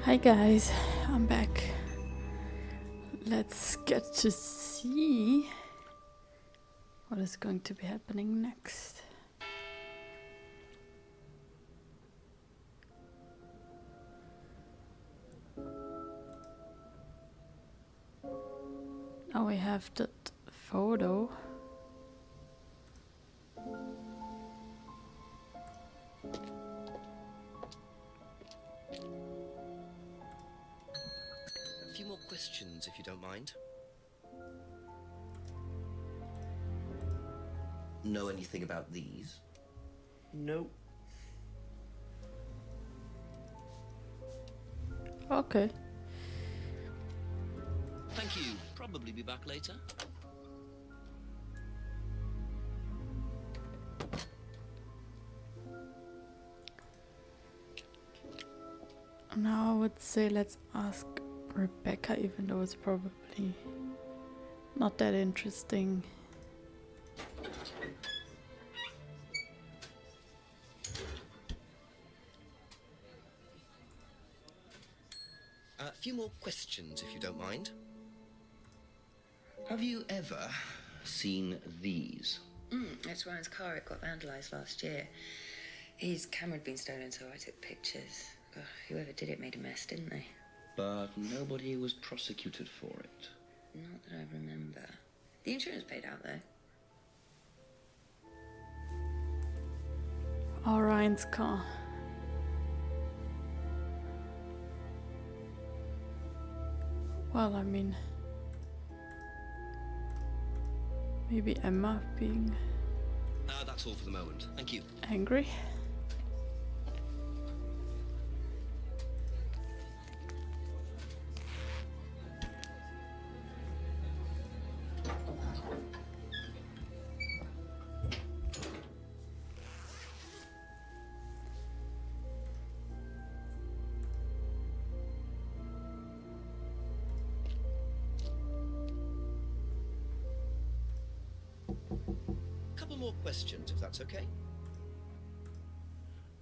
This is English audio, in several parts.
Hi guys, I'm back. Let's get to see what is going to be happening next. Now we have that photo. A few more questions, if you don't mind. Know anything about these? Nope. Okay. Thank you. Probably be back later. Now I would say let's ask Rebecca, even though it's probably not that interesting. A few more questions, if you don't mind. Have you ever seen these? That's Ryan's car. It got vandalised last year. His camera had been stolen, so I took pictures. God, whoever did it made a mess, didn't they? But nobody was prosecuted for it. Not that I remember. The insurance paid out, though. Ryan's car. Well, I mean, maybe Emma being That's all for the moment. Thank you. angry. Couple more questions, if that's okay.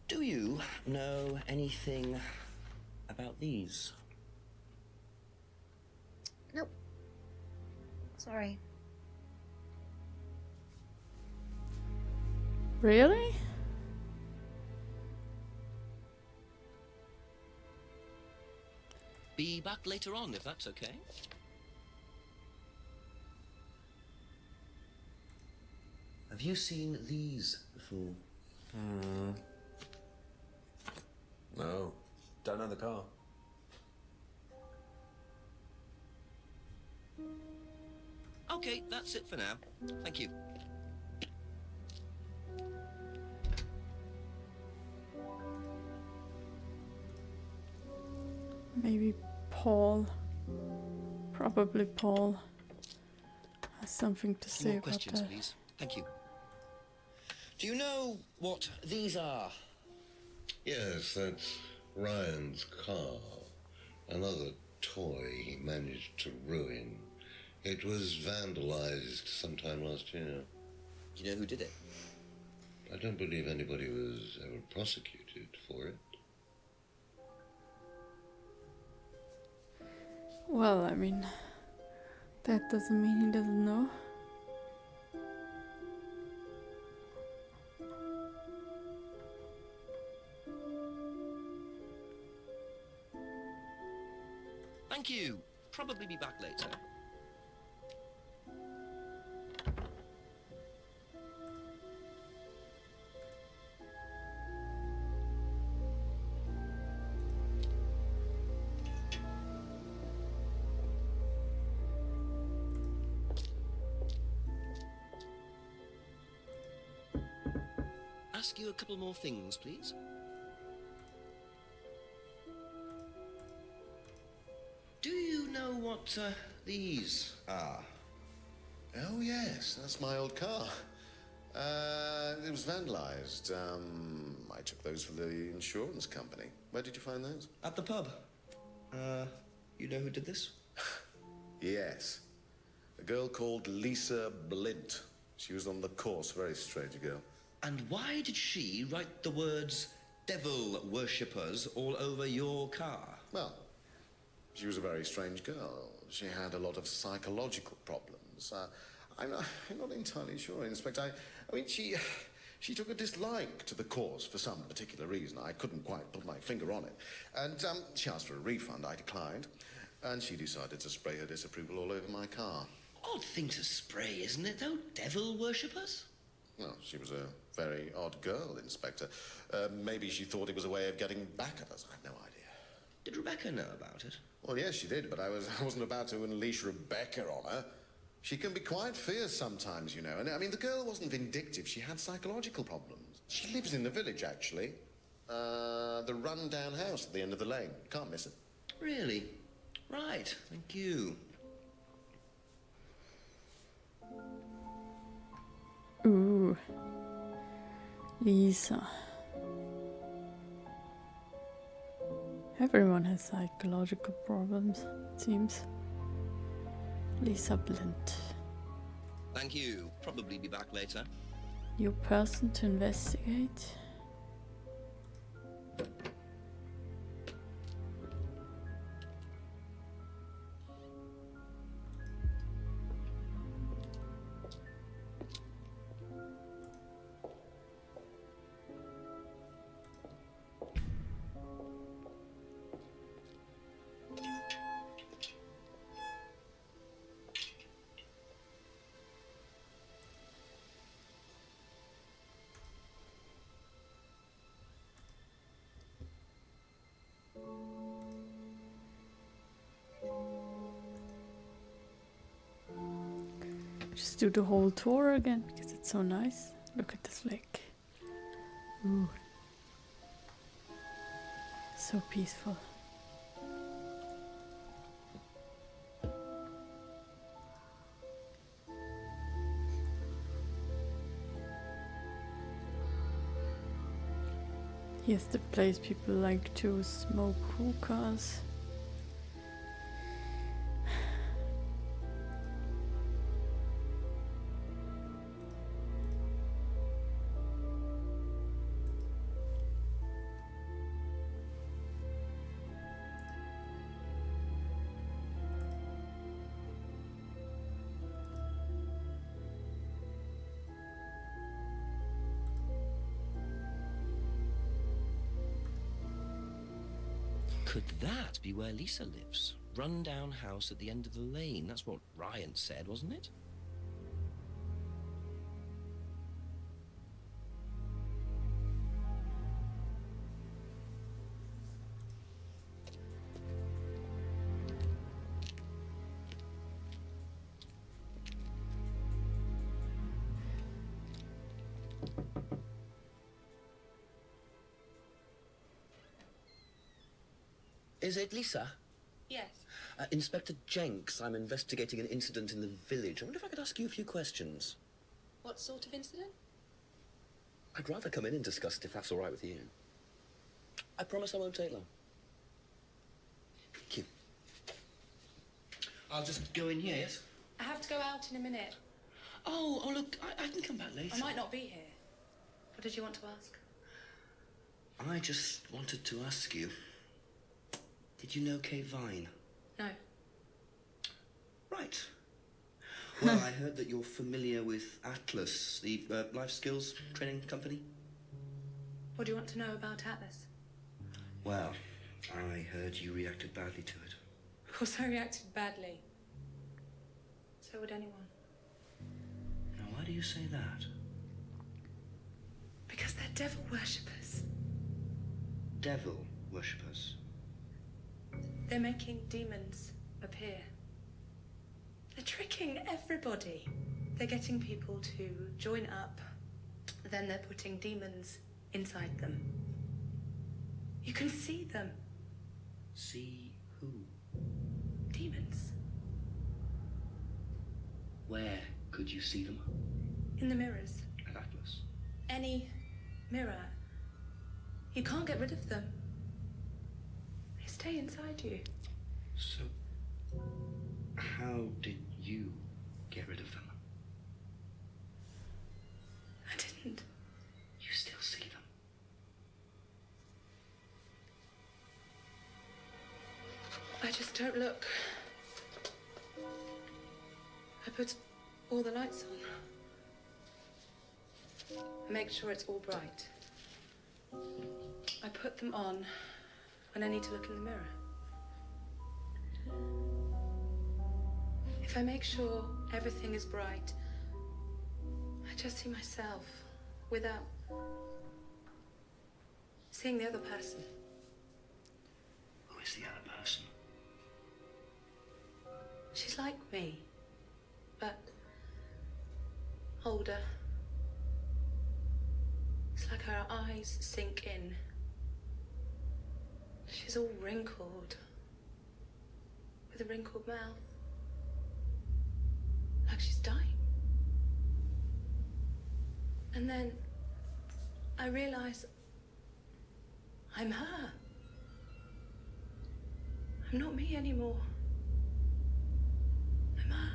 Do you know anything about these? Nope. Sorry. Really? Be back later on, if that's okay. Have you seen these before? No. Don't know the car. Okay, that's it for now. Thank you. Maybe Paul. Probably Paul has something to A few say more about questions, that. please. Thank you. Do you know what these are? Yes, that's Ryan's car. Another toy he managed to ruin. It was vandalized sometime last year. Do you know who did it? I don't believe anybody was ever prosecuted for it. Well, I mean, that doesn't mean he doesn't know. Thank you. Probably be back later. Ask you a couple more things, please. Do you know what these are? Oh, yes, that's my old car. It was vandalized. I took those for the insurance company. Where did you find those? At the pub. You know who did this? Yes. A girl called Lisa Blint. She was on the course, very strange girl. And why did she write the words devil worshippers all over your car? Well, she was a very strange girl. She had a lot of psychological problems. I'm not entirely sure, Inspector. I mean, she took a dislike to the cause for some particular reason. I couldn't quite put my finger on it. And she asked for a refund. I declined. And she decided to spray her disapproval all over my car. Odd thing to spray, isn't it, though? Devil worshippers? Well, she was a very odd girl, Inspector. Maybe she thought it was a way of getting back at us. I've no idea. Did Rebecca know about it? Well, yes, she did, but I wasn't about to unleash Rebecca on her. She can be quite fierce sometimes, you know. And I mean, the girl wasn't vindictive. She had psychological problems. She lives in the village, actually. The run-down house at the end of the lane. Can't miss it. Really? Right, thank you. Ooh. Lisa. Everyone has psychological problems, it seems. Lisa Blint. Thank you. Probably be back later. Your person to investigate. Just do the whole tour again because it's so nice. Look at this lake. Ooh. So peaceful. Here's the place people like to smoke hookahs. Could that be where Lisa lives? Run-down house at the end of the lane. That's what Ryan said, wasn't it? Is it Lisa? Yes. Inspector Jenks, I'm investigating an incident in the village. I wonder if I could ask you a few questions. What sort of incident? I'd rather come in and discuss it if that's all right with you. I promise I won't take long. Thank you. I'll just go in here, yes? I have to go out in a minute. Oh, look, I can come back later. I might not be here. What did you want to ask? I just wanted to ask you, did you know Kay Vine? No. Right. Well, I heard that you're familiar with Atlas, the life skills training company. What do you want to know about Atlas? Well, I heard you reacted badly to it. Of course I reacted badly. So would anyone. Now, why do you say that? Because they're devil worshippers. Devil worshippers. They're making demons appear. They're tricking everybody. They're getting people to join up, then they're putting demons inside them. You can see them. See who? Demons. Where could you see them? In the mirrors. At Atlas. Any mirror. You can't get rid of them. They stay inside you. So, how did you get rid of them? I didn't. You still see them? I just don't look. I put all the lights on. I make sure it's all bright. I put them on when I need to look in the mirror. If I make sure everything is bright, I just see myself without seeing the other person. Who is the other person? She's like me, but older. It's like her eyes sink in. She's all wrinkled, with a wrinkled mouth, like she's dying. And then I realize I'm her. I'm not me anymore. I'm her.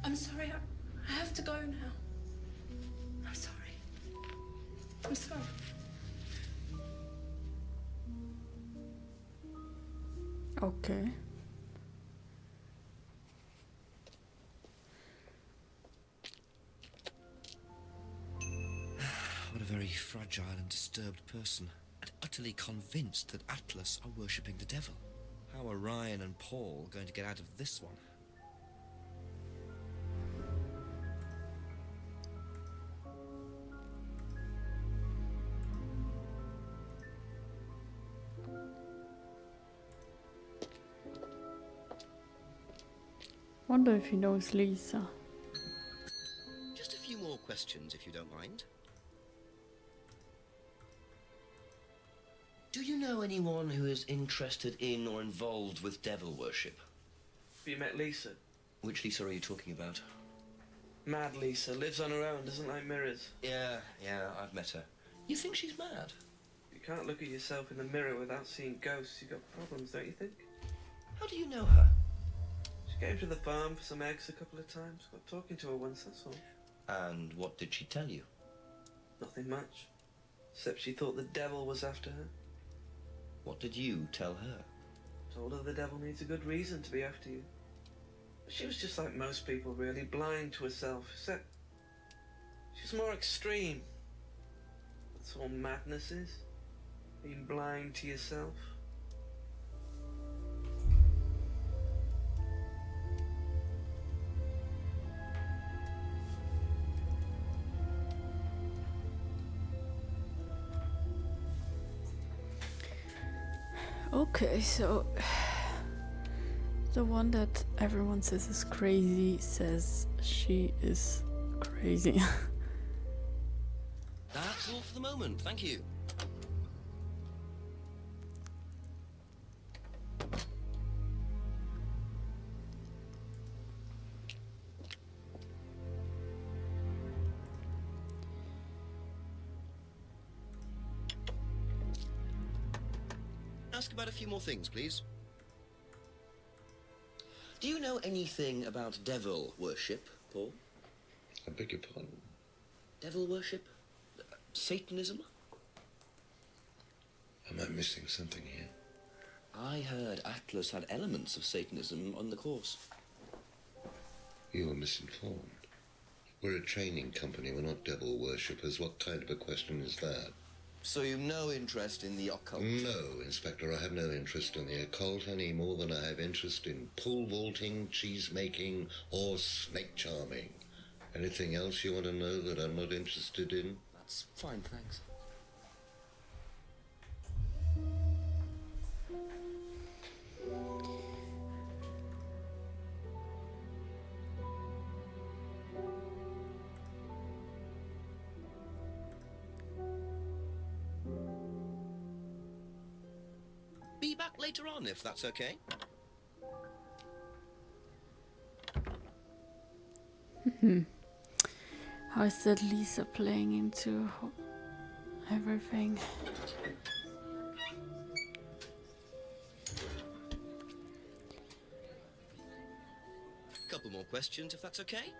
I'm sorry, I have to go now. I'm sorry. I'm sorry. Okay. What a very fragile and disturbed person, and utterly convinced that Atlas are worshipping the devil. How are Ryan and Paul going to get out of this one? Wonder if he knows Lisa. Just a few more questions, if you don't mind. Do you know anyone who is interested in or involved with devil worship? Have you met Lisa? Which Lisa are you talking about? Mad Lisa, lives on her own, doesn't like mirrors. Yeah, I've met her. You think she's mad? You can't look at yourself in the mirror without seeing ghosts. You've got problems, don't you think? How do you know her? She came to the farm for some eggs a couple of times. Got talking to her once, that's all. And what did she tell you? Nothing much. Except she thought the devil was after her. What did you tell her? Told her the devil needs a good reason to be after you. But she was just like most people, really, blind to herself. Except she's more extreme. That's all madness is. Being blind to yourself. Okay, so the one that everyone says is crazy says she is crazy. That's all for the moment, thank you. Ask about a few more things, please. Do you know anything about devil worship, Paul? I beg your pardon? Devil worship? Satanism? Am I missing something here? I heard Atlas had elements of Satanism on the course. You are misinformed. We're a training company, we're not devil worshippers. What kind of a question is that? So you've no interest in the occult? No, Inspector, I have no interest in the occult any more than I have interest in pole vaulting, cheese making, or snake charming. Anything else you want to know that I'm not interested in? That's fine, thanks. Be back later on, if that's okay. How is that Lisa playing into everything? Couple more questions, if that's okay.